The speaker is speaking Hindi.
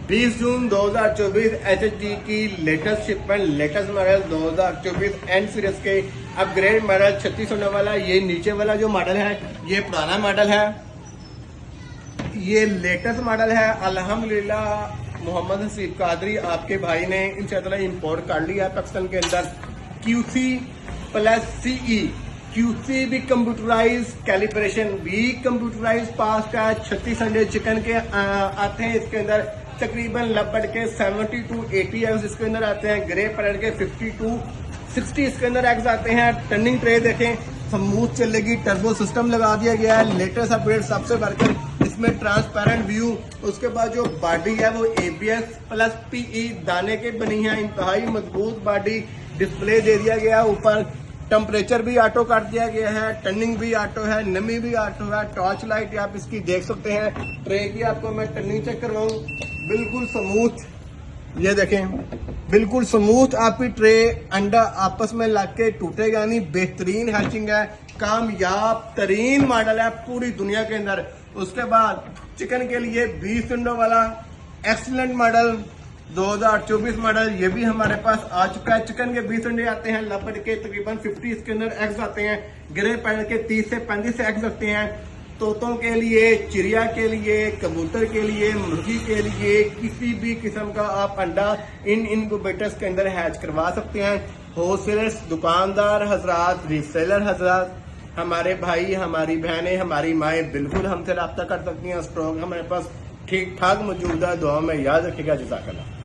20 जून 2024 एचएचडी की latest shipment, latest model 2024 and series के अपग्रेड मॉडल 3600 वाला। ये नीचे वाला जो मॉडल है ये पुराना मॉडल है, ये लेटेस्ट मॉडल है। अल्हम्दुलिल्लाह मोहम्मद हसीब कादरी आपके भाई ने इंशाअल्लाह इंपोर्ट कर लिया पाकिस्तान के अंदर। QC प्लस CE, QC भी कंप्यूटराइज, कैलिब्रेशन भी कंप्यूटराइज पास है। 3600 चिकन के आते हैं इसके अंदर तकरीबन लगभग के 70 to 80 एग्स इसके अंदर आते हैं। ग्रे पैरेट के 50 to 60 इसके अंदर एग्स आते हैं। टर्निंग ट्रे देखें स्मूथ चलेगी, टर्बो सिस्टम लगा दिया गया है। लेटेस्ट अपडेट सबसे बढ़कर इसमें ट्रांसपेरेंट व्यू। उसके बाद जो बॉडी है वो ABS प्लस PE दाने के बनी है, इंतहाई मजबूत बॉडी। डिस्प्ले दे दिया गया ऊपर, टेम्परेचर भी ऑटो कर दिया गया है, टर्निंग भी ऑटो है, नमी भी ऑटो है। टॉर्च लाइट आप इसकी देख सकते हैं। ट्रे की आपको मैं टर्निंग चेक करवाऊं, बिल्कुल स्मूथ, ये देखें बिल्कुल स्मूथ आपकी ट्रे। अंडा आपस में लग के टूटेगा नहीं, बेहतरीन हैचिंग है, कामयाब तरीन मॉडल है पूरी दुनिया के अंदर। उसके बाद चिकन के लिए 20 विंडो वाला एक्सीलेंट मॉडल 2024 मॉडल, ये भी हमारे पास आ चुका है। चिकन के 20 अंडे आते हैं, लपट के तकरीबन 50 इसके अंदर एग्स आते हैं। ग्रे पैरेट के 30 से 35 एग्स आते हैं। तोतों के लिए, चिड़िया के लिए, कबूतर के लिए, मुर्गी के लिए, किसी भी किस्म का आप अंडा इन इनक्यूबेटर्स के अंदर हैच करवा सकते हैं। होलसेलर्स, दुकानदार हजरात, रीसेलर हजरात, हमारे भाई, हमारी बहनें, हमारी माएँ बिल्कुल हमसे रब्ता कर सकती हैं। स्टॉक हमारे पास ठीक ठाक मौजूद है। दुआ में याद रखिएगा। जज़ाकल्लाह।